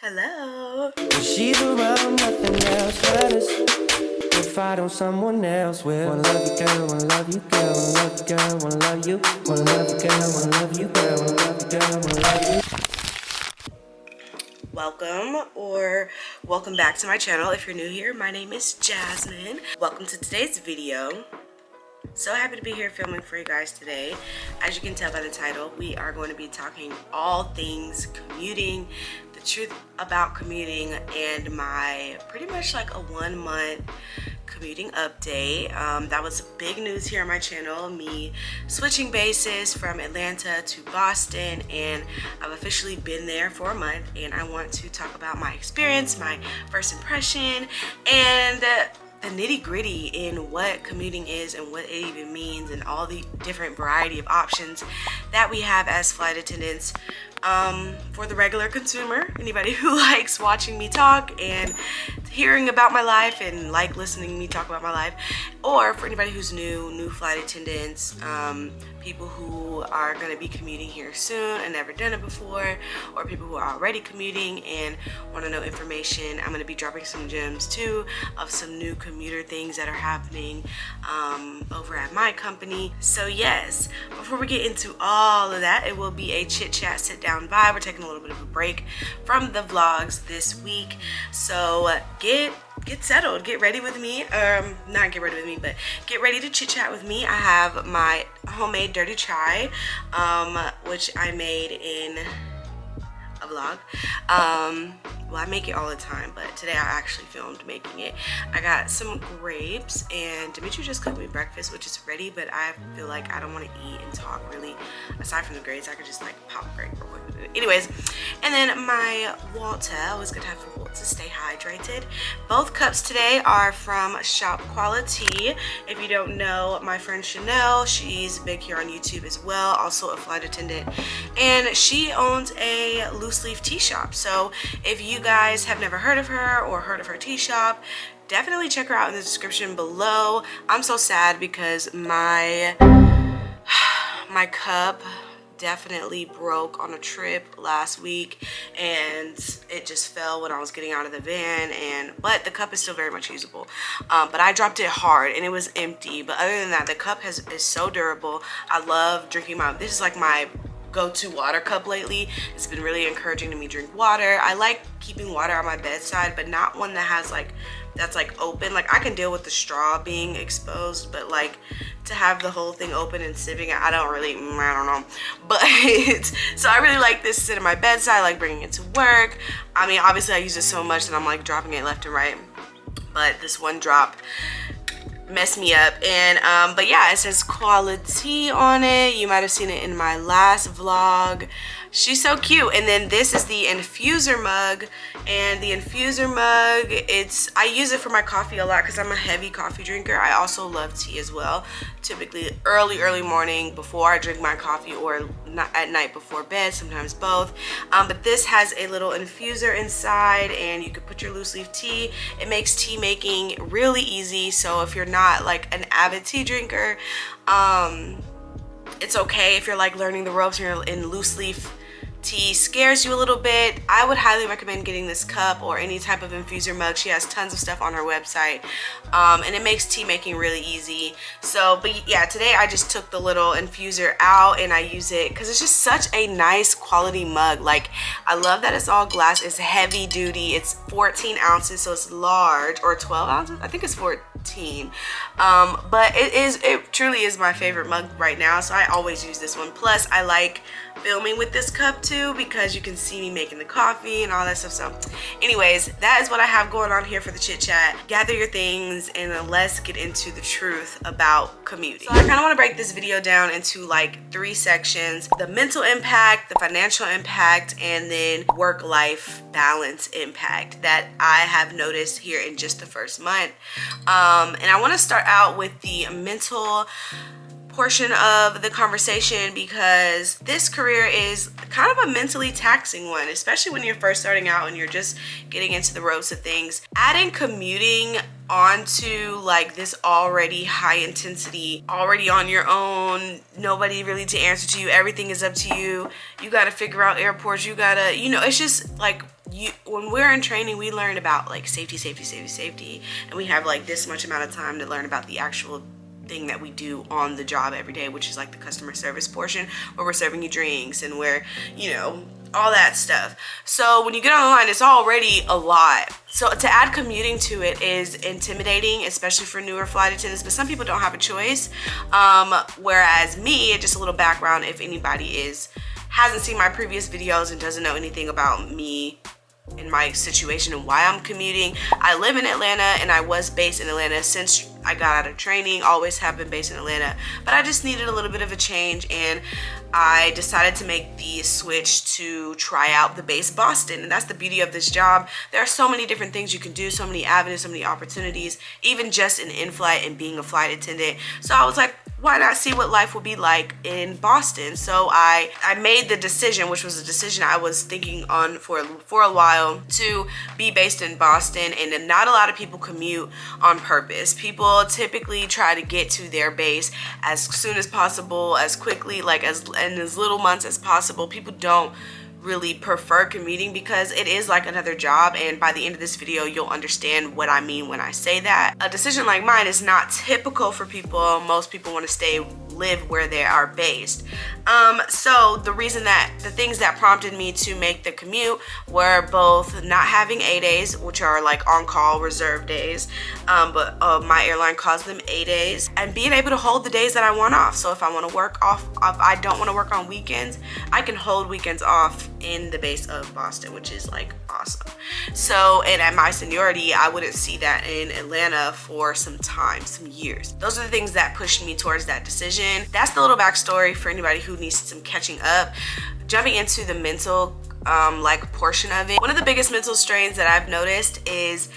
Hello. When she's around, nothing else matters. We'll fight on someone else. We'll wanna love you, girl, wanna love you, girl, wanna love you, girl, wanna love you, wanna love you, girl, wanna love you, girl, wanna love you, girl, wanna love you. Welcome back to my channel. If you're new here, my name is Jasmine. Welcome to today's video. So happy to be here filming for you guys today. As you can tell by the title, we are going to be talking all things commuting, the truth about commuting, and my pretty much like a 1 month commuting update. That was big news here on my channel, me switching bases from Atlanta to Boston, and I've officially been there for a month, and I want to talk about my experience, my first impression, and the nitty-gritty in what commuting is and what it even means, and all the different variety of options that we have as flight attendants. For the regular consumer, anybody who likes watching me talk and hearing about my life and like listening to me talk about my life, or for anybody who's new flight attendants, people who are going to be commuting here soon and never done it before, or people who are already commuting and want to know information. I'm going to be dropping some gems too of some new commuter things that are happening over at my company. So yes, before we get into all of that, it will be a chit chat, sit down vibe. We're taking a little bit of a break from the vlogs this week, so get settled, get ready with me. Not get ready with me, but get ready to chit chat with me. I have my homemade dirty chai, which I made in a vlog. Well, I make it all the time, but today I actually filmed making it. I got some grapes, and Dimitri just cooked me breakfast, which is ready, but I feel like I don't want to eat and talk really. Aside from the grapes, I could just like pop a grape real quick. Anyways, and then my water, always good to have water to stay hydrated. Both cups today are from Shop Quality. If you don't know, my friend Chanel, she's big here on YouTube as well, also a flight attendant, and she owns a loose leaf tea shop. So if you guys have never heard of her or heard of her tea shop, definitely check her out in the description below. I'm so sad because my cup definitely broke on a trip last week, and it just fell when I was getting out of the van, but the cup is still very much usable, but I dropped it hard and it was empty. But other than that, the cup is so durable. I love drinking this is like my go-to water cup lately. It's been really encouraging to me drink water. I like keeping water on my bedside, but not one that has that's open. Like, I can deal with the straw being exposed, but like to have the whole thing open and sipping it, I don't know. But so I really like this to sit at my bedside. I like bringing it to work. I mean, obviously I use it so much that I'm like dropping it left and right, but this one drop messed me up. And but yeah, it says quality on it. You might have seen it in my last vlog. She's so cute. And then this is the infuser mug, and the infuser mug, I use it for my coffee a lot because I'm a heavy coffee drinker. I also love tea as well, typically early morning before I drink my coffee, or not at night before bed, sometimes both. But this has a little infuser inside, and you could put your loose leaf tea. It makes tea making really easy, so if you're not like an avid tea drinker, it's okay if you're like learning the ropes and you're in loose leaf tea scares you a little bit. I would highly recommend getting this cup or any type of infuser mug. She has tons of stuff on her website, and it makes tea making really easy. So, but yeah, today I just took the little infuser out and I use it because it's just such a nice quality mug. Like, I love that it's all glass. It's heavy duty. It's 14 ounces, so it's large, or 12 ounces. I think it's 14. But it truly is my favorite mug right now, so I always use this one. Plus, I like filming with this cup too because you can see me making the coffee and all that stuff. So anyways, that is what I have going on here for the chit chat. Gather your things and let's get into the truth about commuting. So I kind of want to break this video down into like 3 sections: the mental impact, the financial impact, and then work-life balance impact that I have noticed here in just the first month. And I want to start out with the mental portion of the conversation because this career is kind of a mentally taxing one, especially when you're first starting out and you're just getting into the ropes of things. Adding commuting onto like this already high intensity, already on your own, nobody really to answer to you, everything is up to you, you got to figure out airports, you gotta, you know, it's just like when we're in training, we learn about like safety, and we have like this much amount of time to learn about the actual thing that we do on the job every day, which is like the customer service portion, where we're serving you drinks and where, you know, all that stuff. So when you get on the line, it's already a lot. So to add commuting to it is intimidating, especially for newer flight attendants, but some people don't have a choice. Whereas me, just a little background, if anybody hasn't seen my previous videos and doesn't know anything about me in my situation and why I'm commuting, I live in Atlanta and I was based in Atlanta since I got out of training, always have been based in Atlanta, but I just needed a little bit of a change, and I decided to make the switch to try out the base Boston. And that's the beauty of this job. There are so many different things you can do, so many avenues, so many opportunities, even just in in-flight and being a flight attendant. So I was like, why not see what life would be like in Boston? So I made the decision, which was a decision I was thinking on for a while, to be based in Boston. And not a lot of people commute on purpose. People typically try to get to their base as soon as possible, as quickly, like in as little months as possible. People don't really prefer commuting because it is like another job, and by the end of this video you'll understand what I mean when I say that. A decision like mine is not typical for people. Most people want to live where they are based. So the things that prompted me to make the commute were both not having A days, which are like on-call reserve days, but my airline calls them A days, and being able to hold the days that I want off. So if I want to work off, if I don't want to work on weekends, I can hold weekends off in the base of Boston, which is like awesome. So, and at my seniority, I wouldn't see that in Atlanta for some years. Those are the things that pushed me towards that decision. That's the little backstory for anybody who needs some catching up. Jumping into the mental like portion of it, one of the biggest mental strains that I've noticed is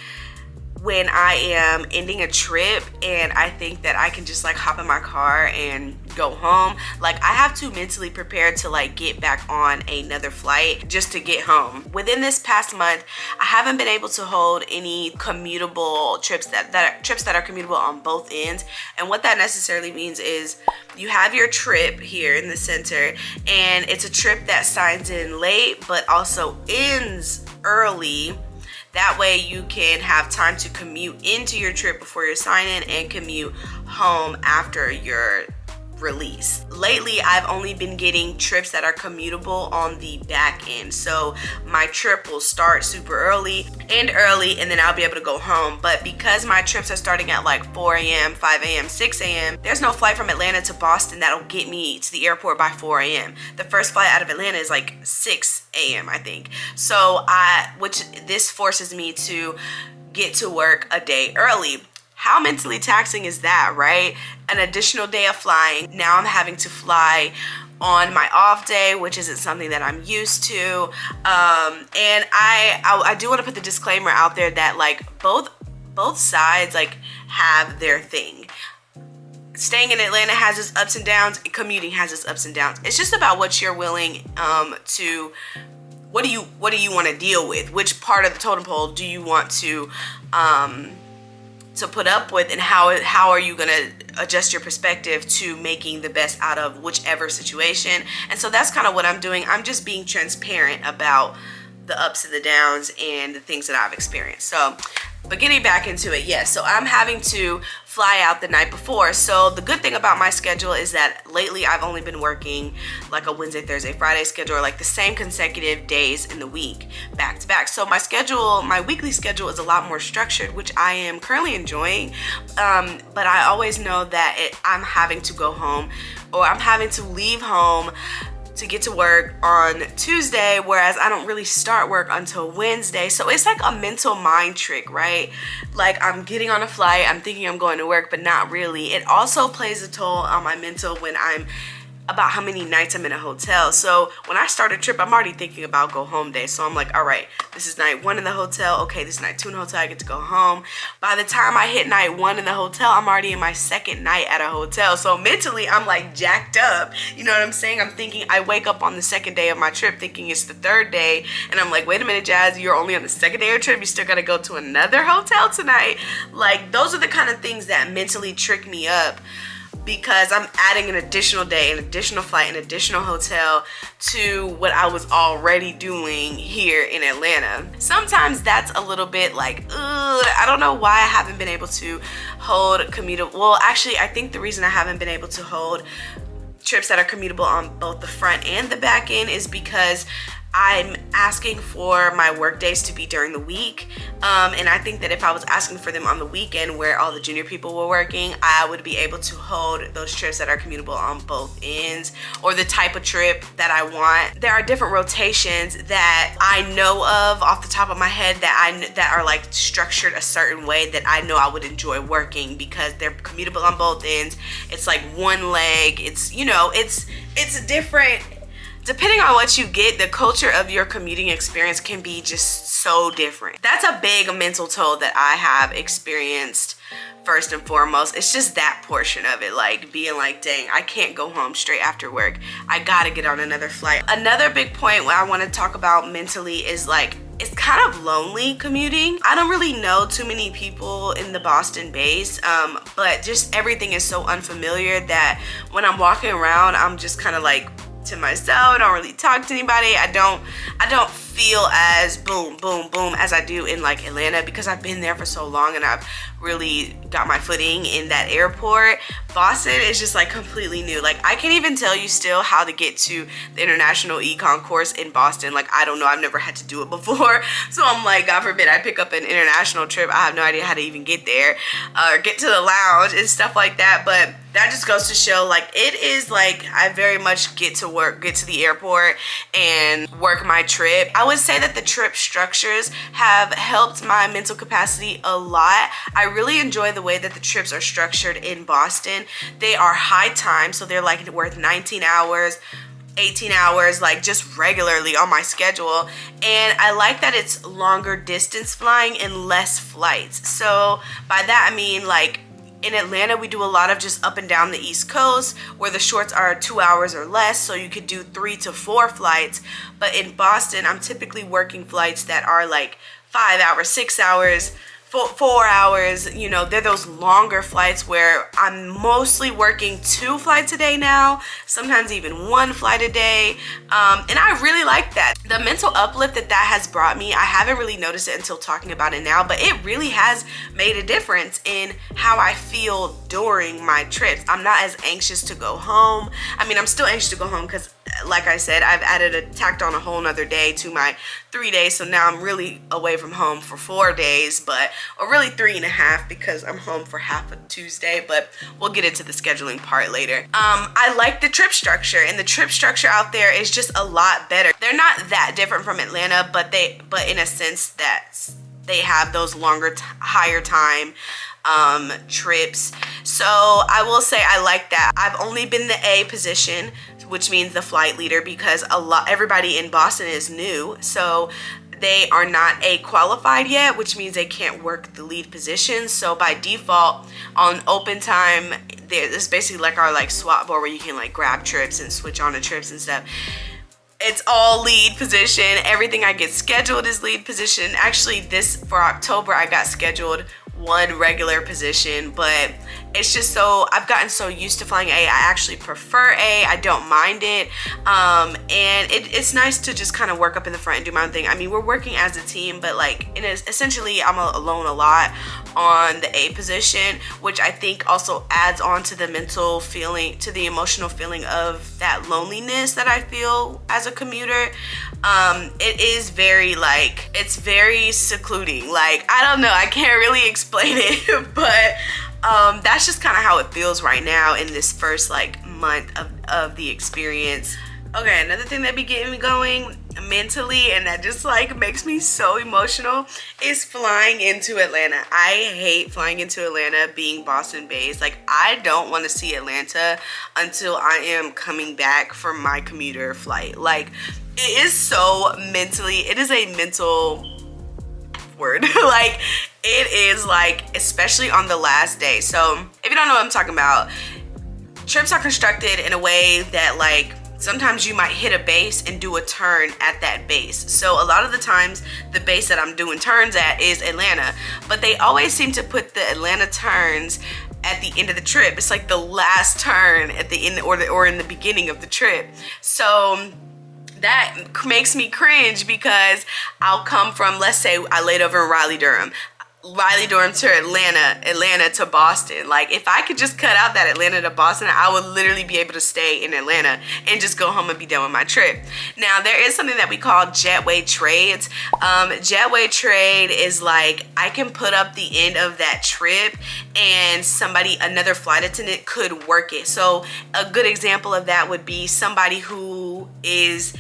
when I am ending a trip and I think that I can just like hop in my car and go home. Like, I have to mentally prepare to like get back on another flight just to get home. Within this past month, I haven't been able to hold any commutable trips that are commutable on both ends. And what that necessarily means is you have your trip here in the center, and it's a trip that signs in late but also ends early. That way you can have time to commute into your trip before your sign-in and commute home after your release. Lately, I've only been getting trips that are commutable on the back end. So my trip will start super early, and then I'll be able to go home. But because my trips are starting at like 4 a.m., 5 a.m., 6 a.m., there's no flight from Atlanta to Boston that'll get me to the airport by 4 a.m. The first flight out of Atlanta is like 6 a.m., I think. So this forces me to get to work a day early. How mentally taxing is that, right? An additional day of flying. Now I'm having to fly on my off day, which isn't something that I'm used to. And I do want to put the disclaimer out there that like both sides like have their thing. Staying in Atlanta has its ups and downs, and commuting has its ups and downs. It's just about what you're willing to. What do you want to deal with? Which part of the totem pole do you want to put up with, and how are you gonna adjust your perspective to making the best out of whichever situation? And so that's kind of what I'm doing. I'm just being transparent about the ups and the downs and the things that I've experienced. So, but getting back into it, yes, so I'm having to fly out the night before. So the good thing about my schedule is that lately I've only been working like a Wednesday, Thursday, Friday schedule, or like the same consecutive days in the week back to back. So my weekly schedule is a lot more structured, which I am currently enjoying. But I always know that I'm having to go home, or I'm having to leave home to get to work on Tuesday, whereas I don't really start work until Wednesday. So it's like a mental mind trick, right? Like, I'm getting on a flight, I'm thinking I'm going to work, but not really. It also plays a toll on my mental when I'm about how many nights I'm in a hotel. So when I start a trip, I'm already thinking about go home day. So I'm like, all right, this is night 1 in the hotel. Okay, this is night 2 in the hotel. I get to go home. By the time I hit night 1 in the hotel, I'm already in my 2nd night at a hotel. So mentally, I'm like jacked up. You know what I'm saying? I'm thinking, I wake up on the 2nd day of my trip thinking it's the 3rd day. And I'm like, wait a minute, Jazz, you're only on the 2nd day of your trip. You still got to go to another hotel tonight. Like, those are the kind of things that mentally trick me up because I'm adding an additional day, an additional flight, an additional hotel to what I was already doing here in Atlanta. Sometimes that's a little bit like, I don't know why I haven't been able to hold commutable. Well, actually, I think the reason I haven't been able to hold trips that are commutable on both the front and the back end is because I'm asking for my work days to be during the week, and I think that if I was asking for them on the weekend where all the junior people were working, I would be able to hold those trips that are commutable on both ends, or the type of trip that I want. There are different rotations that I know of off the top of my head that are like structured a certain way that I know I would enjoy working because they're commutable on both ends. It's like one leg. It's, you know, it's a different. Depending on what you get, the culture of your commuting experience can be just so different. That's a big mental toll that I have experienced first and foremost. It's just that portion of it, like being like, dang, I can't go home straight after work. I gotta get on another flight. Another big point I want to talk about mentally is like, it's kind of lonely commuting. I don't really know too many people in the Boston base, but just everything is so unfamiliar that when I'm walking around, I'm just kind of like, to myself. I don't really talk to anybody. I don't feel as boom as I do in like Atlanta because I've been there for so long and I've really got my footing in that airport. Boston is just like completely new. Like I can't even tell you still how to get to the international econ course in Boston. Like I don't know, I've never had to do it before. So I'm like, God forbid I pick up an international trip, I have no idea how to even get there or get to the lounge and stuff like that. But that just goes to show like it is like I very much get to the airport and work my trip. I would say that the trip structures have helped my mental capacity a lot. I really enjoy the way that the trips are structured in Boston. They are high time, so they're like worth 19 hours, 18 hours, like just regularly on my schedule. And I like that it's longer distance flying and less flights. So by that I mean like in Atlanta, we do a lot of just up and down the East Coast where the shorts are 2 hours or less, so you could do 3 to 4 flights. But in Boston, I'm typically working flights that are like 5 hours, 6 hours, 4 hours. You know, they're those longer flights where I'm mostly working 2 flights a day now, sometimes even 1 flight a day. And I really like that. The mental uplift that has brought me, I haven't really noticed it until talking about it now, but it really has made a difference in how I feel during my trips. I'm not as anxious to go home. I mean, I'm still anxious to go home because like I said, I've tacked on a whole nother day to my 3 days. So now I'm really away from home for 4 days, or really 3.5 because I'm home for half of Tuesday, but we'll get into the scheduling part later. I like the trip structure, and the trip structure out there is just a lot better. They're not that different from Atlanta, but in a sense that they have those longer, higher time trips. So I will say I like that. I've only been the A position, which means the flight leader, because everybody in Boston is new, so they are not A qualified yet, which means they can't work the lead position. So by default, on open time, there's basically like our like swap board where you can like grab trips and switch on to trips and stuff. It's all lead position. Everything I get scheduled is lead position. Actually, for October, I got scheduled 1 regular position, but it's just so I've gotten so used to flying A. I actually prefer A. I don't mind it, and it's nice to just kind of work up in the front and do my own thing. I mean, we're working as a team, but like essentially I'm alone a lot on the A position, which I think also adds on to the mental feeling, to the emotional feeling of that loneliness that I feel as a commuter. It is very like, it's very secluding. Like, I don't know, I can't really explain it, but that's just kind of how it feels right now in this first like month of the experience. Okay, another thing that be getting me going mentally, and that just like makes me so emotional, is flying into Atlanta. I hate flying into Atlanta being Boston based. Like, I don't want to see Atlanta until I am coming back from my commuter flight. Like, it is so mentally, it is a mental word. Like, it is like, especially on the last day. So if you don't know what I'm talking about, trips are constructed in a way that like sometimes you might hit a base and do a turn at that base. So a lot of the times the base that I'm doing turns at is Atlanta, but they always seem to put the Atlanta turns at the end of the trip. It's like the last turn at the end or in the beginning of the trip. So that makes me cringe because I'll come from, let's say I laid over in Raleigh-Durham to Atlanta to Boston. Like, if I could just cut out that Atlanta to Boston, I would literally be able to stay in Atlanta and just go home and be done with my trip. Now, there is something that we call jetway trades. Jetway trade is like, I can put up the end of that trip and another flight attendant could work it. So a good example of that would be somebody who is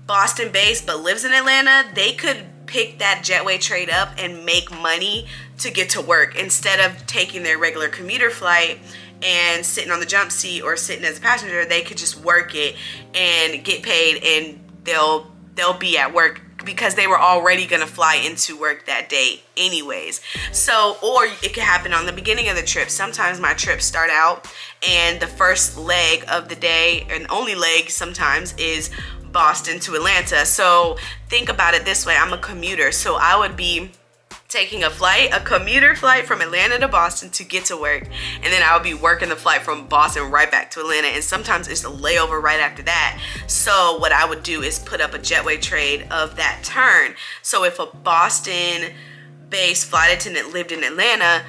Boston based but lives in Atlanta. They could pick that jetway trade up and make money to get to work instead of taking their regular commuter flight and sitting on the jump seat or sitting as a passenger. They could just work it and get paid, and they'll be at work because they were already gonna fly into work that day anyways. So, or it could happen on the beginning of the trip. Sometimes my trips start out and the first leg of the day, and only leg sometimes, is Boston to Atlanta. So think about it this way: I'm a commuter, so I would be taking a commuter flight from Atlanta to Boston to get to work, and then I would be working the flight from Boston right back to Atlanta, and sometimes it's a layover right after that. So what I would do is put up a jetway trade of that turn. So if a Boston based flight attendant lived in Atlanta,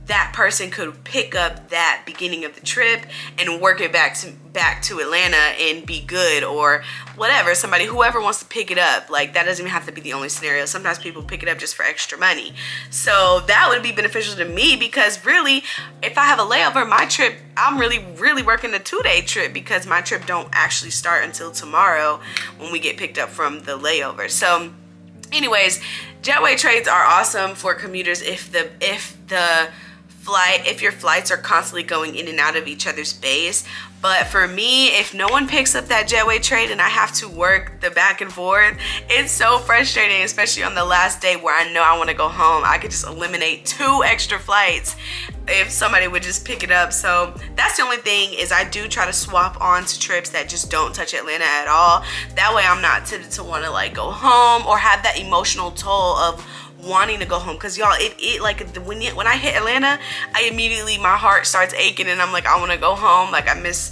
that person could pick up that beginning of the trip and work it back to Atlanta and be good, or whatever. Whoever wants to pick it up, like, that doesn't even have to be the only scenario. Sometimes people pick it up just for extra money. So that would be beneficial to me, because really, if I have a layover, my trip, I'm really working a 2-day trip, because my trip don't actually start until tomorrow when we get picked up from the layover. So anyways, jetway trades are awesome for commuters if your flights are constantly going in and out of each other's base. But for me, if no one picks up that jetway trade and I have to work the back and forth, it's so frustrating, especially on the last day where I know I want to go home. I could just eliminate 2 extra flights if somebody would just pick it up. So that's the only thing, is I do try to swap on to trips that just don't touch Atlanta at all. That way I'm not tempted to want to like go home or have that emotional toll of wanting to go home. Because y'all, it like when I hit Atlanta, I immediately, my heart starts aching and I'm like, I want to go home. Like, I miss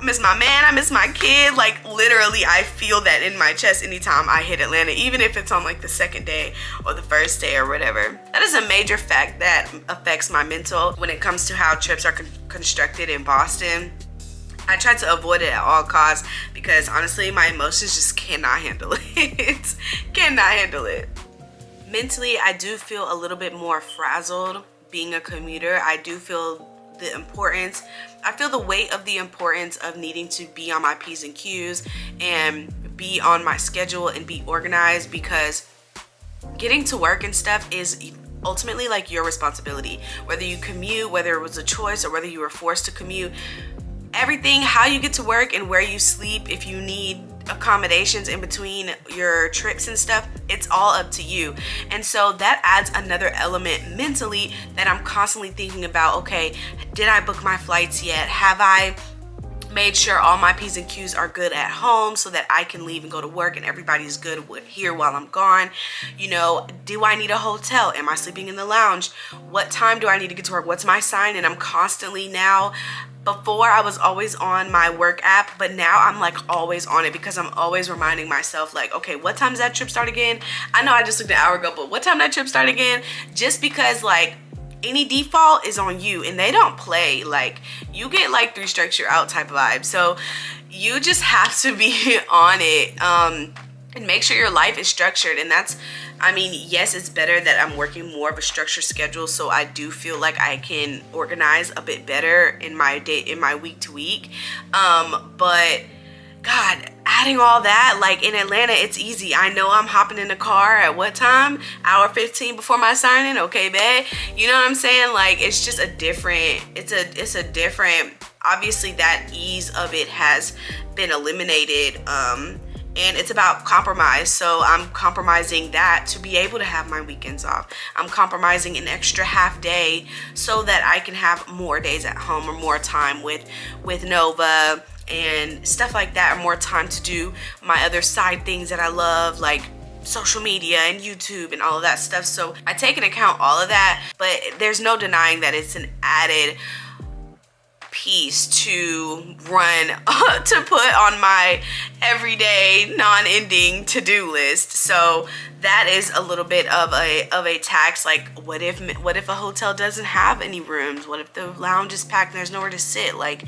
my man, I miss my kid. Like, literally, I feel that in my chest anytime I hit Atlanta, even if it's on like the second day or the first day or whatever. That is a major fact that affects my mental when it comes to how trips are constructed in Boston. I try to avoid it at all costs, because honestly, my emotions just cannot handle it. Cannot handle it. Mentally, I do feel a little bit more frazzled being a commuter. I do feel the weight of the importance of needing to be on my P's and Q's and be on my schedule and be organized, because getting to work and stuff is ultimately like your responsibility. Whether you commute, whether it was a choice, or whether you were forced to commute, everything, how you get to work and where you sleep, if you need accommodations in between your trips and stuff, it's all up to you. And so that adds another element mentally that I'm constantly thinking about. Okay, did I book my flights yet? Have I made sure all my P's and Q's are good at home so that I can leave and go to work and everybody's good here while I'm gone? You know, do I need a hotel? Am I sleeping in the lounge? What time do I need to get to work? What's my sign? And I'm constantly now, before I was always on my work app, but now I'm like always on it, because I'm always reminding myself, like, okay, what time does that trip start again? I know I just looked an hour ago, but what time that trip start again? Just because, like, any default is on you and they don't play. Like, you get like 3 strikes you're out type of vibe. So you just have to be on it and make sure your life is structured. And that's, I mean, yes, it's better that I'm working more of a structured schedule, so I do feel like I can organize a bit better in my week to week. But God, adding all that, like in Atlanta, it's easy. I know I'm hopping in the car at what time? Hour 15 before my sign-in. Okay, babe. You know what I'm saying? Like, it's just a different, it's a different, obviously that ease of it has been eliminated. And it's about compromise. So I'm compromising that to be able to have my weekends off. I'm compromising an extra half day so that I can have more days at home, or more time with Nova and stuff like that, or more time to do my other side things that I love, like social media and YouTube and all of that stuff. So I take into account all of that, but there's no denying that it's an added piece to run to put on my everyday non-ending to-do list. So that is a little bit of a tax. Like, what if a hotel doesn't have any rooms? What if the lounge is packed and there's nowhere to sit? Like,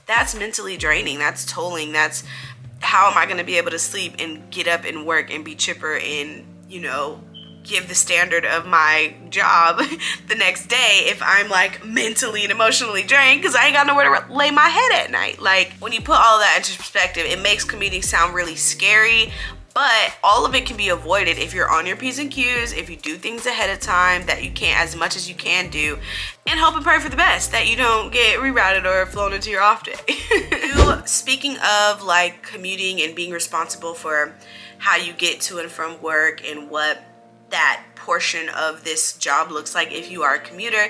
that's mentally draining. That's tolling. That's how am I going to be able to sleep and get up and work and be chipper and, you know, give the standard of my job the next day if I'm like mentally and emotionally drained because I ain't got nowhere to lay my head at night. Like, when you put all that into perspective, it makes commuting sound really scary, but all of it can be avoided if you're on your P's and Q's, if you do things ahead of time that you can, as much as you can do, and hope and pray for the best that you don't get rerouted or flown into your off day. Speaking of like commuting and being responsible for how you get to and from work and what that portion of this job looks like if you are a commuter,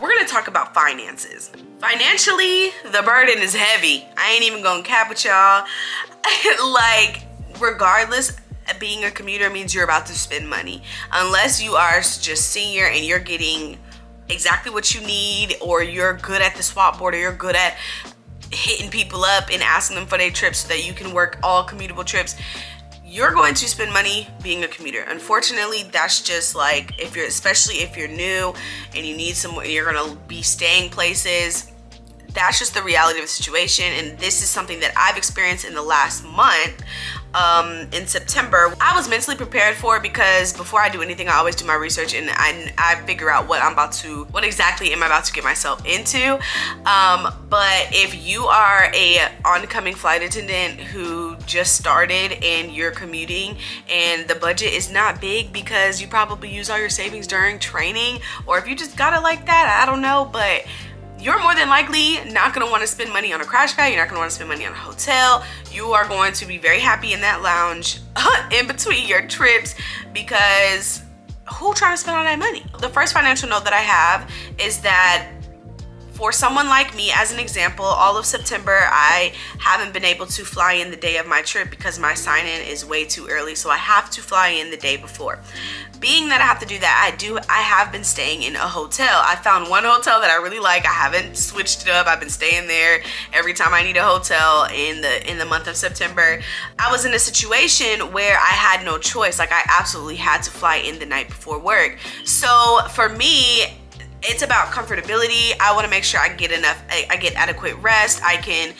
we're gonna talk about finances. Financially, the burden is heavy. I ain't even gonna cap with y'all. Like, regardless, being a commuter means you're about to spend money. Unless you are just senior and you're getting exactly what you need, or you're good at the swap board, or you're good at hitting people up and asking them for their trips so that you can work all commutable trips, you're going to spend money being a commuter. Unfortunately, that's just like, especially if you're new and you need somewhere, you're gonna be staying places. That's just the reality of the situation, and this is something that I've experienced in the last month. In September, I was mentally prepared for it because before I do anything, I always do my research and I figure out what exactly am I about to get myself into. But if you are a oncoming flight attendant who just started and you're commuting and the budget is not big because you probably use all your savings during training, or if you just got it like that, I don't know, but you're more than likely not going to want to spend money on a crash pad. You're not going to want to spend money on a hotel. You are going to be very happy in that lounge in between your trips, because who trying to spend all that money? The first financial note that I have is that for someone like me, as an example, all of September, I haven't been able to fly in the day of my trip because my sign-in is way too early. So I have to fly in the day before. Being that I have to do that, I have been staying in a hotel. I found one hotel that I really like. I haven't switched it up. I've been staying there every time I need a hotel in the month of September. I was in a situation where I had no choice. Like, I absolutely had to fly in the night before work. So for me, it's about comfortability. I want to make sure I get adequate rest. I can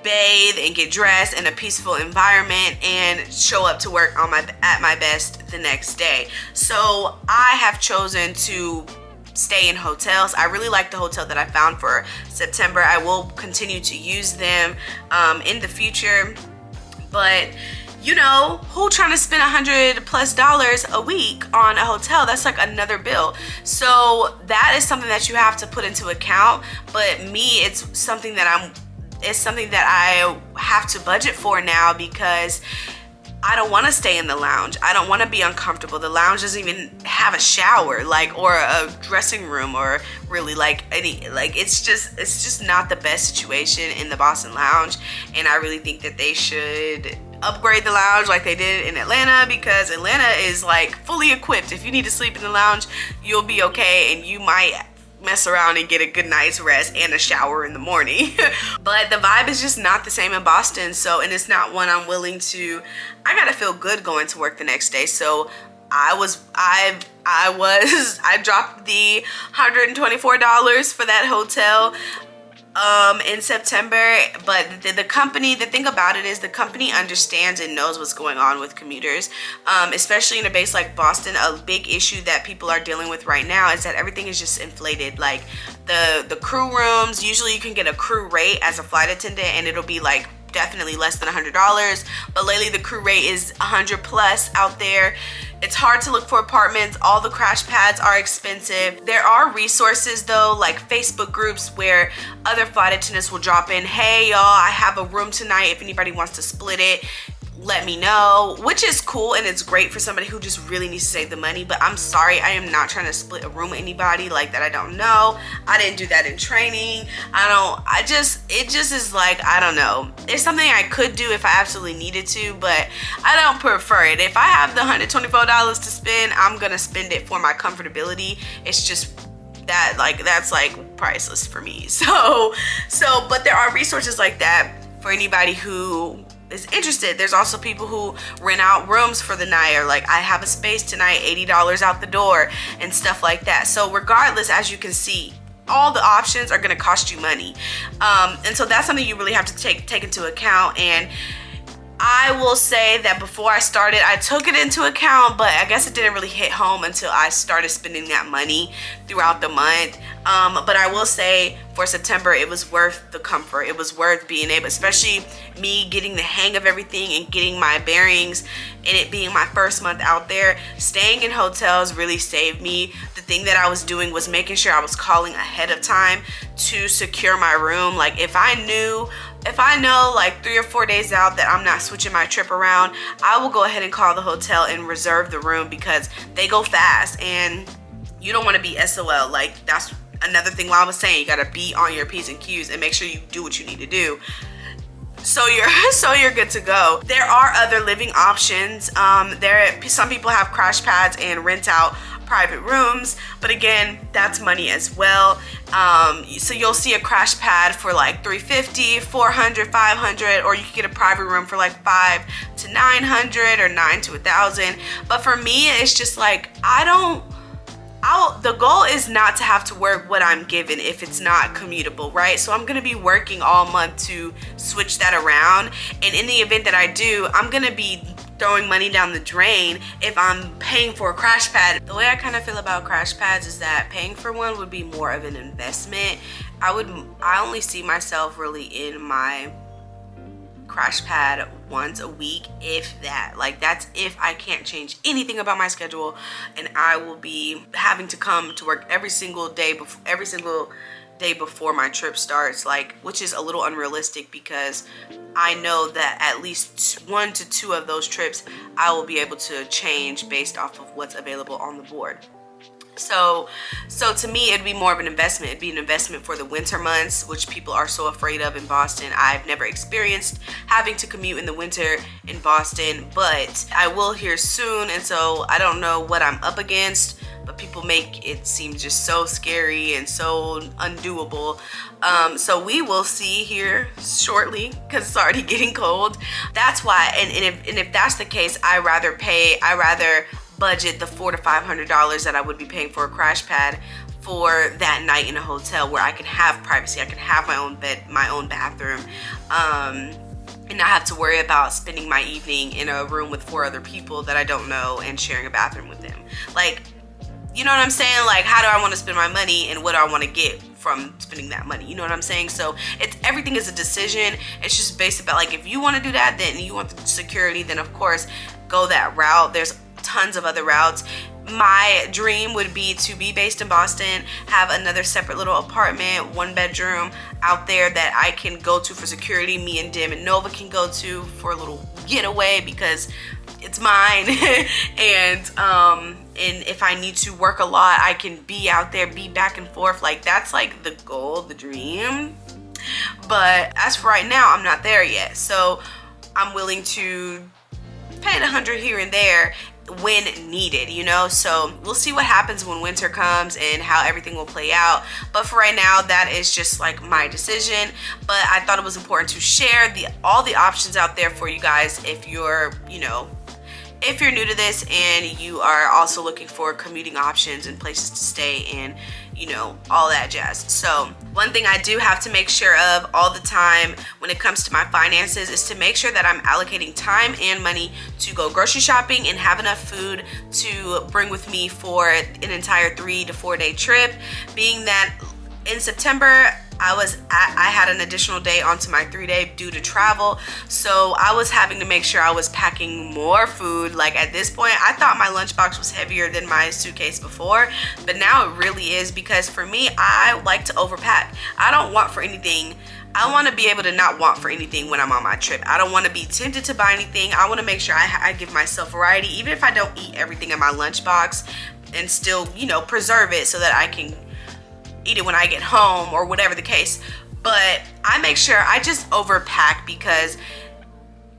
bathe and get dressed in a peaceful environment and show up to work at my best the next day. So I have chosen to stay in hotels. I really like the hotel that I found for September. I will continue to use them in the future, but you know, who trying to spend $100+ a week on a hotel? That's like another bill. So that is something that you have to put into account. But me, it's something that I have to budget for now, because I don't want to stay in the lounge. I don't want to be uncomfortable. The lounge doesn't even have a shower, or a dressing room, or really it's just not the best situation in the Boston lounge. And I really think that they should upgrade the lounge like they did in Atlanta, because Atlanta is like fully equipped. If you need to sleep in the lounge, you'll be okay, and you might mess around and get a good night's rest and a shower in the morning. But the vibe is just not the same in Boston. So, and it's not one I'm willing to. I gotta feel good going to work the next day. So I dropped the $124 for that hotel in September. But the thing about it is the company understands and knows what's going on with commuters, especially in a base like Boston. A big issue that people are dealing with right now is that everything is just inflated. Like the crew rooms, usually you can get a crew rate as a flight attendant and it'll be like definitely less than $100, but lately the crew rate is $100+ out there. It's hard to look for apartments. All the crash pads are expensive. There are resources though, like Facebook groups where other flight attendants will drop in, hey y'all, I have a room tonight if anybody wants to split it. let me know, which is cool and it's great for somebody who just really needs to save the money. But I'm sorry, I am not trying to split a room with anybody like that I don't know. I didn't do that in training. It just is like, I don't know. It's something I could do if I absolutely needed to, but I don't prefer it. If I have the $124 to spend, I'm gonna spend it for my comfortability. It's just that, like, that's like priceless for me. But there are resources like that for anybody who is interested. There's also people who rent out rooms for the night, or like, I have a space tonight, $80 out the door and stuff like that. So regardless, as you can see, all the options are going to cost you money, and so that's something you really have to take into account. And I will say that before I started, I took it into account, but I guess it didn't really hit home until I started spending that money throughout the month. But I will say for September, it was worth the comfort. It was worth being able, especially me getting the hang of everything and getting my bearings, and it being my first month out there. Staying in hotels really saved me. The thing that I was doing was making sure I was calling ahead of time to secure my room. Like, if I know like 3 or 4 days out that I'm not switching my trip around, I will go ahead and call the hotel and reserve the room, because they go fast and you don't want to be SOL. Like, that's another thing why I was saying you got to be on your P's and Q's and make sure you do what you need to do, so you're good to go. There are other living options. Some people have crash pads and rent out private rooms, but again, that's money as well. So you'll see a crash pad for like $350, $400, $500, or you can get a private room for like $500 to $900 or $900 to $1,000. But for me, it's just like, the goal is not to have to work what I'm given if it's not commutable, right? So I'm gonna be working all month to switch that around, and in the event that I do, I'm gonna be throwing money down the drain if I'm paying for a crash pad. The way I kind of feel about crash pads is that paying for one would be more of an investment. I only see myself really in my crash pad once a week, if that. Like, that's if I can't change anything about my schedule and I will be having to come to work every single day before my trip starts, like, which is a little unrealistic, because I know that at least 1 to 2 of those trips I will be able to change based off of what's available on the board. So to me, it'd be more of an investment. It'd be an investment for the winter months, which people are so afraid of in Boston. I've never experienced having to commute in the winter in Boston, but I will here soon, and so I don't know what I'm up against, but people make it seem just so scary and so undoable. So we will see here shortly, because it's already getting cold. That's why, and if that's the case, I rather budget the $400 to $500 that I would be paying for a crash pad for that night in a hotel, where I can have privacy, I can have my own bed, my own bathroom, and not have to worry about spending my evening in a room with 4 other people that I don't know and sharing a bathroom with them. Like, you know what I'm saying? Like, how do I want to spend my money, and what do I want to get from spending that money? You know what I'm saying? So everything is a decision. It's just based about, like, if you want to do that, then you want the security, then of course go that route. There's tons of other routes. My dream would be to be based in Boston, have another separate little apartment, 1 bedroom out there that I can go to for security. Me and Dim and Nova can go to for a little getaway, because it's mine. And if I need to work a lot, I can be out there, be back and forth. Like, that's like the goal, the dream. But as for right now, I'm not there yet. So I'm willing to pay the $100 here and there when needed, you know. So we'll see what happens when winter comes and how everything will play out. But for right now, that is just like my decision. But I thought it was important to share all the options out there for you guys if you're, if you're new to this and you are also looking for commuting options and places to stay and all that jazz. So one thing I do have to make sure of all the time when it comes to my finances is to make sure that I'm allocating time and money to go grocery shopping and have enough food to bring with me for an entire 3 to 4 day trip, being that in September I had an additional day onto my 3-day due to travel, so I was having to make sure I was packing more food. Like at this point, I thought my lunchbox was heavier than my suitcase before, but now it really is, because for me, I like to overpack. I don't want for anything. I want to be able to not want for anything when I'm on my trip. I don't want to be tempted to buy anything. I want to make sure I give myself variety, even if I don't eat everything in my lunchbox, and still, you know, preserve it so that I can eat it when I get home or whatever the case. But I make sure I just overpack, because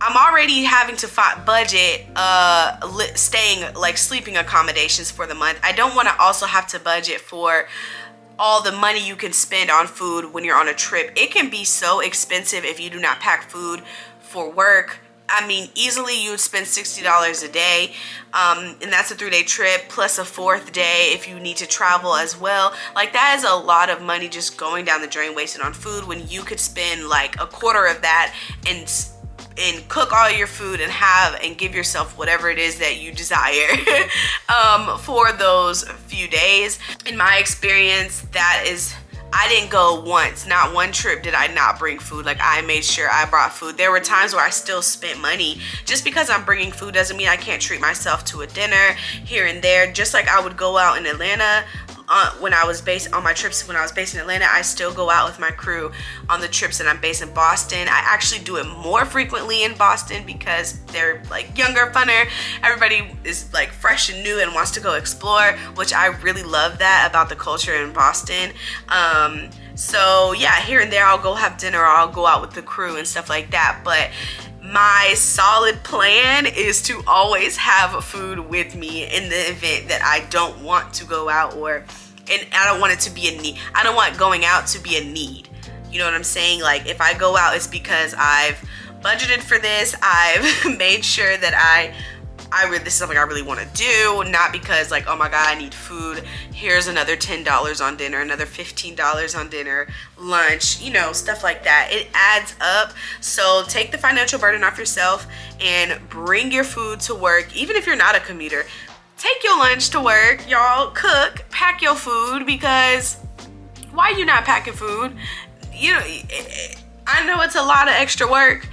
I'm already having to budget staying, like, sleeping accommodations for the month. I don't want to also have to budget for all the money you can spend on food when you're on a trip. It can be so expensive if you do not pack food for work. I mean, easily you would spend $60 a day, and that's a 3-day trip plus a 4th day if you need to travel as well. Like, that is a lot of money just going down the drain wasted on food, when you could spend like a quarter of that and cook all your food and give yourself whatever it is that you desire for those few days. In my experience, I didn't go once, not one trip did I not bring food. Like, I made sure I brought food. There were times where I still spent money. Just because I'm bringing food doesn't mean I can't treat myself to a dinner here and there. Just like I would go out in Atlanta when I was based on my trips. When I was based in Atlanta, I still go out with my crew on the trips that I'm based in Boston. I actually do it more frequently in Boston because they're like younger, funner. Everybody is like fresh and new and wants to go explore, which I really love that about the culture in Boston. So yeah, here and there I'll go have dinner, or I'll go out with the crew and stuff like that. But my solid plan is to always have food with me in the event that I don't want to go out, and I don't want it to be a need. I don't want going out to be a need. You know what I'm saying? Like, if I go out, it's because I've budgeted for this. I've made sure that this is something I really want to do, not because like, oh my God, I need food. Here's another $10 on dinner, another $15 on dinner, lunch, you know, stuff like that. It adds up. So take the financial burden off yourself and bring your food to work. Even if you're not a commuter, take your lunch to work, y'all. Cook, pack your food, because why you not packing food? You know, I know it's a lot of extra work,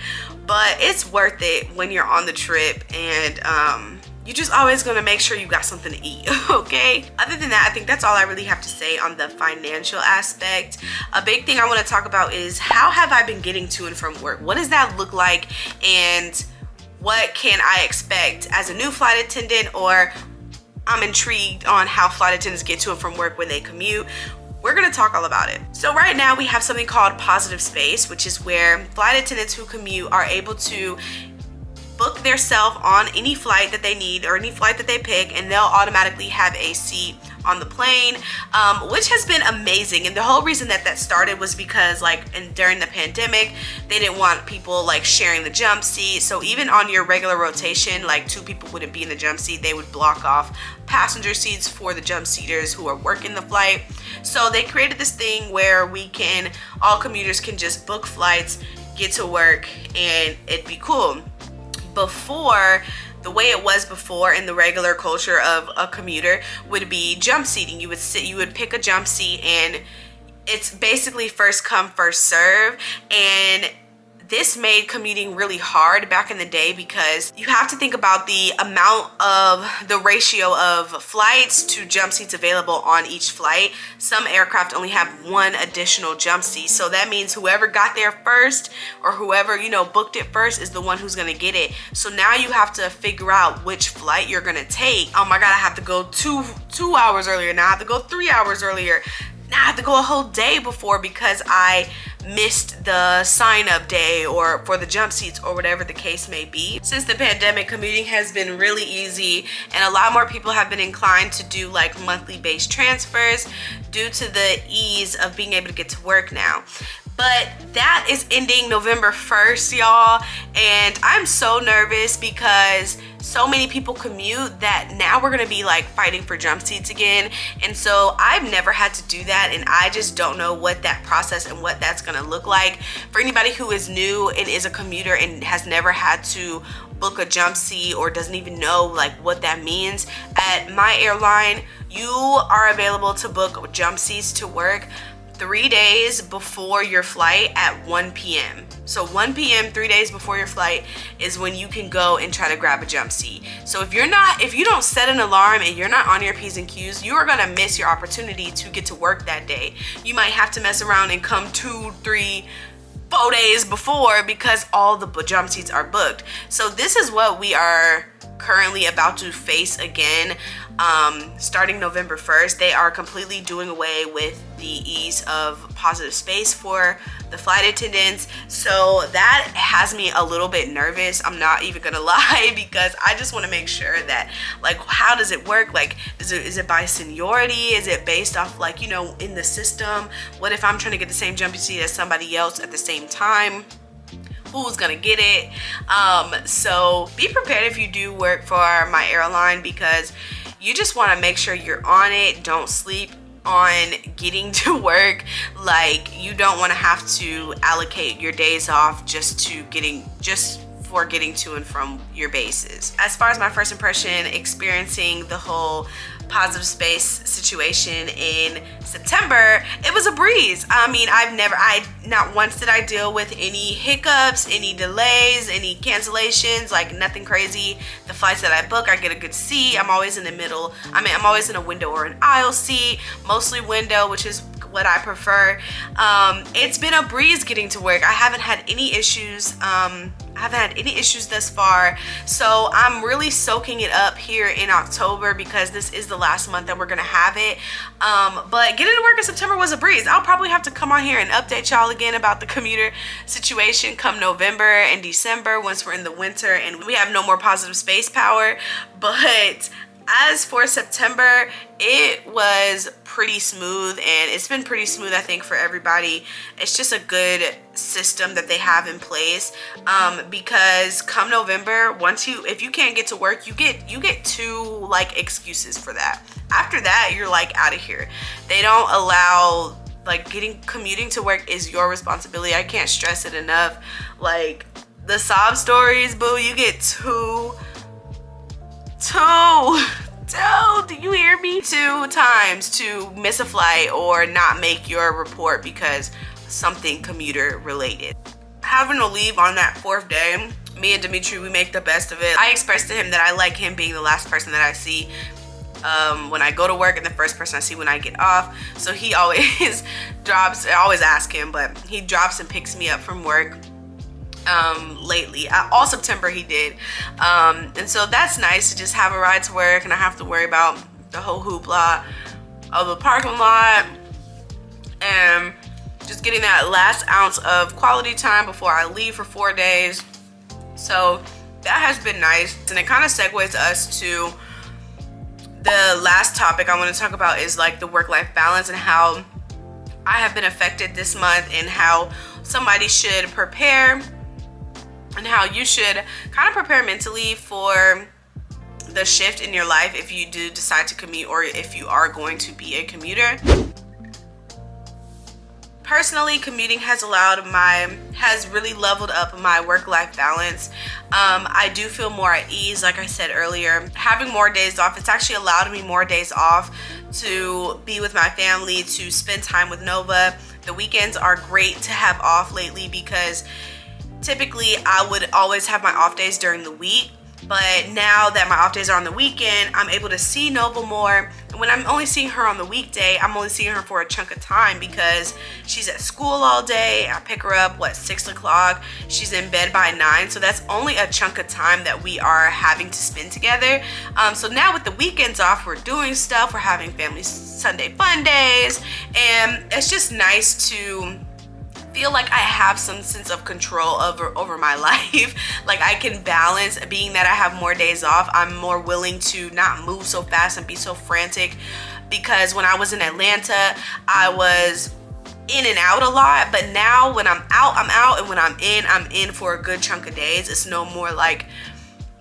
but it's worth it when you're on the trip, and you're just always gonna make sure you got something to eat, okay? Other than that, I think that's all I really have to say on the financial aspect. A big thing I wanna talk about is, how have I been getting to and from work? What does that look like, and what can I expect as a new flight attendant? Or I'm intrigued on how flight attendants get to and from work when they commute. We're gonna talk all about it. So right now we have something called Positive Space, which is where flight attendants who commute are able to book theirself on any flight that they need, or any flight that they pick, and they'll automatically have a seat on the plane, which has been amazing. And the whole reason that started was because, like, during the pandemic, they didn't want people like sharing the jump seat. So even on your regular rotation, like 2 people wouldn't be in the jump seat. They would block off passenger seats for the jump seaters who are working the flight. So they created this thing where all commuters can just book flights, get to work, and it'd be cool. Before, the way it was before in the regular culture of a commuter would be jump seating. You would pick a jump seat, and it's basically first come, first serve. And this made commuting really hard back in the day, because you have to think about the ratio of flights to jump seats available on each flight. Some aircraft only have 1 additional jump seat. So that means whoever got there first, or whoever, you know, booked it first, is the one who's gonna get it. So now you have to figure out which flight you're gonna take. Oh my God, I have to go two hours earlier. Now I have to go 3 hours earlier. Now I have to go a whole day before, because I missed the sign-up day or for the jump seats, or whatever the case may be. Since the pandemic, commuting has been really easy, and a lot more people have been inclined to do like monthly based transfers due to the ease of being able to get to work now. But that is ending November 1st, y'all, and I'm so nervous because so many people commute that now we're gonna be like fighting for jump seats again. And so I've never had to do that, and I just don't know what that process and what that's gonna look like. For anybody who is new and is a commuter and has never had to book a jump seat, or doesn't even know like what that means, at my airline you are available to book jump seats to work 3 days before your flight at 1 p.m. So 1 p.m. 3 days before your flight is when you can go and try to grab a jump seat. So if you don't set an alarm and you're not on your P's and Q's, you are gonna miss your opportunity to get to work that day. You might have to mess around and come 2, 3, 4 days before because all the jump seats are booked. So this is what we are currently about to face again. Starting November 1st, they are completely doing away with the ease of positive space for the flight attendants. So that has me a little bit nervous. I'm not even gonna lie, because I just want to make sure that, like, how does it work? Like, is it by seniority? Is it based off, like, you know, in the system? What if I'm trying to get the same jumpy seat as somebody else at the same time? Who's gonna get it? So be prepared if you do work for my airline, because you just want to make sure you're on it. Don't sleep on getting to work. Like, you don't want to have to allocate your days off just for getting to and from your bases. As far as my first impression experiencing the whole positive space situation in September, it was a breeze. I mean, not once did I deal with any hiccups, any delays, any cancellations, like nothing crazy. The flights that I book, I get a good seat. I'm always in the middle. I'm always in a window or an aisle seat, mostly window, which is what I prefer. It's been a breeze getting to work. I haven't had any issues. Thus far, so I'm really soaking it up here in October, because this is the last month that we're gonna have it. But getting to work in September was a breeze. I'll probably have to come on here and update y'all again about the commuter situation come November and December, once we're in the winter and we have no more positive space power. But as for September, it was pretty smooth, and it's been pretty smooth, I think, for everybody. It's just a good system that they have in place, because come November, if you can't get to work, you get 2 like excuses for that. After that, you're like out of here. They don't allow, like, commuting to work is your responsibility. I can't stress it enough. Like, the sob stories, boo, you get two, do you hear me? 2 times to miss a flight or not make your report because something commuter related. Having to leave on that 4th day, me and Dimitri, we make the best of it. I expressed to him that I like him being the last person that I see when I go to work and the first person I see when I get off. So he always drops, I always ask him, but he drops and picks me up from work. Lately, all September he did, and so that's nice to just have a ride to work and I have to worry about the whole hoopla of the parking lot and just getting that last ounce of quality time before I leave for 4 days. So that has been nice, and it kind of segues us to the last topic I want to talk about, is like the work-life balance and how I have been affected this month, and how somebody should prepare, and how you should kind of prepare mentally for the shift in your life if you do decide to commute, or if you are going to be a commuter. Personally, commuting has really leveled up my work-life balance. I do feel more at ease. Like I said earlier, having more days off, it's actually allowed me more days off to be with my family, to spend time with Nova. The weekends are great to have off lately, because typically I would always have my off days during the week, but now that my off days are on the weekend, I'm able to see Nova more. And when I'm only seeing her on the weekday, I'm only seeing her for a chunk of time, because she's at school all day. I pick her up, 6 o'clock. She's in bed by 9, so that's only a chunk of time that we are having to spend together. So now with the weekends off, we're doing stuff. We're having family Sunday fun days, and it's just nice to feel like I have some sense of control over my life. Like, I can balance, being that I have more days off. I'm more willing to not move so fast and be so frantic, because when I was in Atlanta, I was in and out a lot, but now when I'm out, I'm out, and when I'm in for a good chunk of days. It's no more like,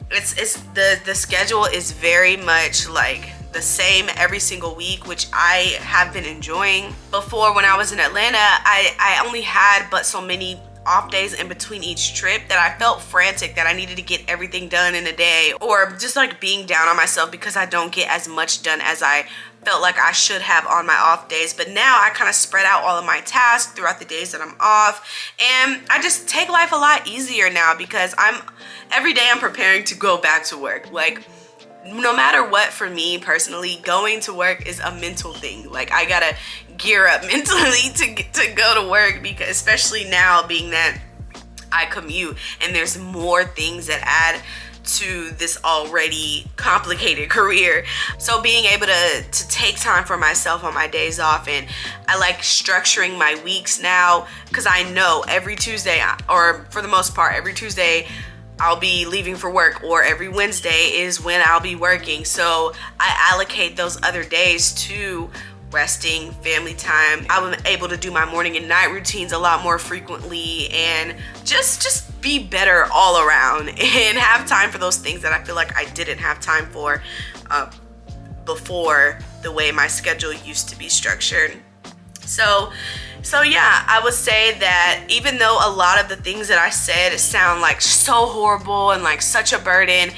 the schedule is very much like the same every single week, which I have been enjoying. Before, when I was in Atlanta, I only had but so many off days in between each trip that I felt frantic that I needed to get everything done in a day, or just like being down on myself because I don't get as much done as I felt like I should have on my off days. But now I kind of spread out all of my tasks throughout the days that I'm off, and I just take life a lot easier now because every day I'm preparing to go back to work. Like, no matter what, for me personally, going to work is a mental thing. Like, I gotta gear up mentally to go to work, because especially now being that I commute and there's more things that add to this already complicated career. So being able to take time for myself on my days off, and I like structuring my weeks now, because I know every Tuesday, or for the most part every Tuesday, I'll be leaving for work, or every Wednesday is when I'll be working. So I allocate those other days to resting, family time. I'm able to do my morning and night routines a lot more frequently, and just be better all around, and have time for those things that I feel like I didn't have time for before, the way my schedule used to be structured. So yeah, I would say that even though a lot of the things that I said sound like so horrible and like such a burden,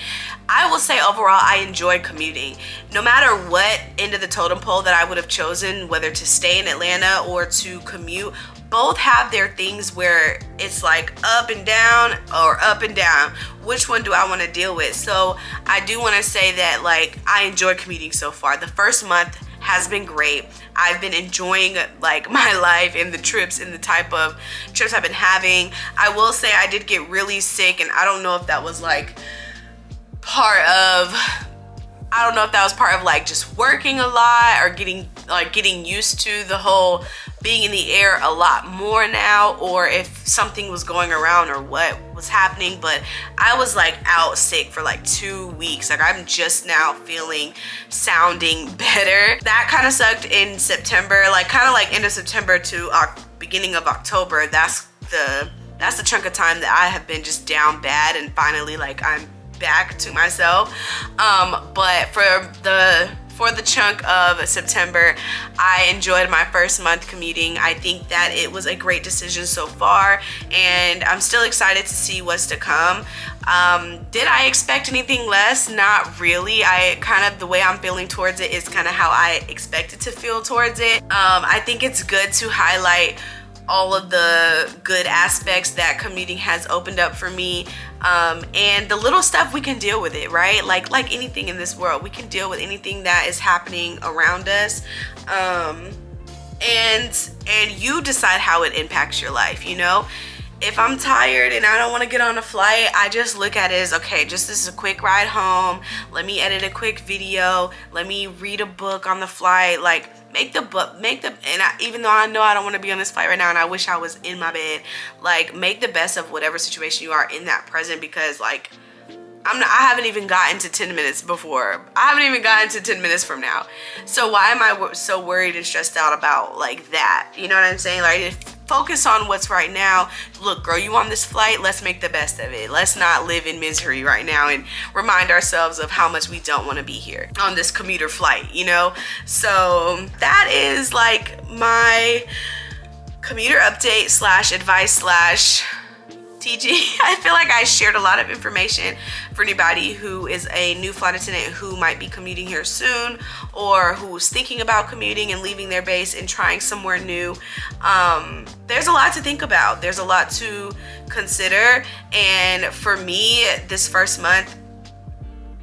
I will say overall I enjoy commuting. No matter what end of the totem pole that I would have chosen, whether to stay in Atlanta or to commute, both have their things where it's like up and down or up and down. Which one do I want to deal with? So I do want to say that, like, I enjoy commuting so far. The first month has been great. I've been enjoying like my life and the trips and the type of trips I've been having. I will say I did get really sick, and I don't know if that was like part of like just working a lot, or getting used to the whole being in the air a lot more now, or if something was going around or what was happening. But I was like out sick for like 2 weeks. Like, I'm just now sounding better. That kind of sucked in September, like kind of like end of September to beginning of October. That's the chunk of time that I have been just down bad, and finally like I'm back to myself. But for the chunk of September, I enjoyed my first month commuting. I think that it was a great decision so far, and I'm still excited to see what's to come. Did I expect anything less? Not really. The way I'm feeling towards it is kind of how I expected to feel towards it. I think it's good to highlight all of the good aspects that commuting has opened up for me, and the little stuff, we can deal with it, right? Like anything in this world, we can deal with anything that is happening around us, and you decide how it impacts your life. You know, if I'm tired and I don't want to get on a flight, I just look at it as, okay, this is a quick ride home. Let me edit a quick video. Let me read a book on the flight. Like, even though I know I don't want to be on this flight right now and I wish I was in my bed, like, make the best of whatever situation you are in that present, because like, I haven't even gotten to 10 minutes before. I haven't even gotten to 10 minutes from now. So why am I so worried and stressed out about like that? You know what I'm saying? Like, focus on what's right now. Look, girl, you on this flight, let's make the best of it. Let's not live in misery right now and remind ourselves of how much we don't want to be here on this commuter flight, you know? So that is like my commuter update / advice / TG. I feel like I shared a lot of information for anybody who is a new flight attendant who might be commuting here soon, or who's thinking about commuting and leaving their base and trying somewhere new. There's a lot to think about. There's a lot to consider. And for me, this first month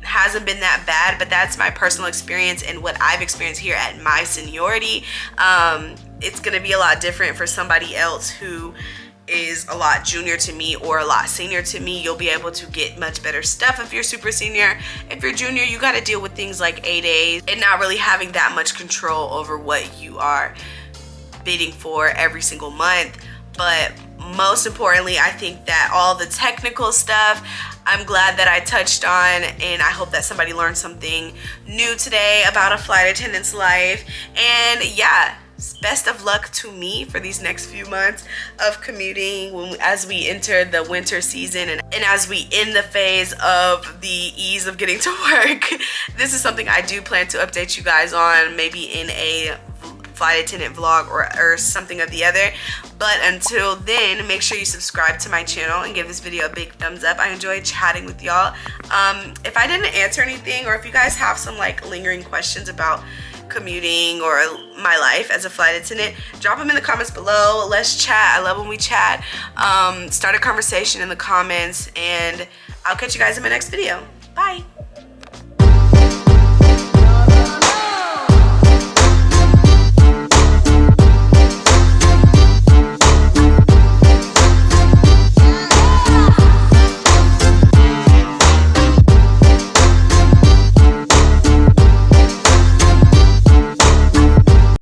hasn't been that bad, but that's my personal experience and what I've experienced here at my seniority. It's gonna be a lot different for somebody else who is a lot junior to me or a lot senior to me. You'll be able to get much better stuff if you're super senior. If you're junior, you got to deal with things like 8As and not really having that much control over what you are bidding for every single month. But most importantly, I think that all the technical stuff, I'm glad that I touched on, and I hope that somebody learned something new today about a flight attendant's life. And yeah, best of luck to me for these next few months of commuting as we enter the winter season and as we end the phase of the ease of getting to work. This is something I do plan to update you guys on, maybe in a flight attendant vlog or something of the other. But until then, make sure you subscribe to my channel and give this video a big thumbs up. I enjoyed chatting with y'all. If I didn't answer anything, or if you guys have some like lingering questions about commuting or my life as a flight attendant, drop them in the comments below. Let's chat. I love when we chat. Start a conversation in the comments, and I'll catch you guys in my next video. Bye.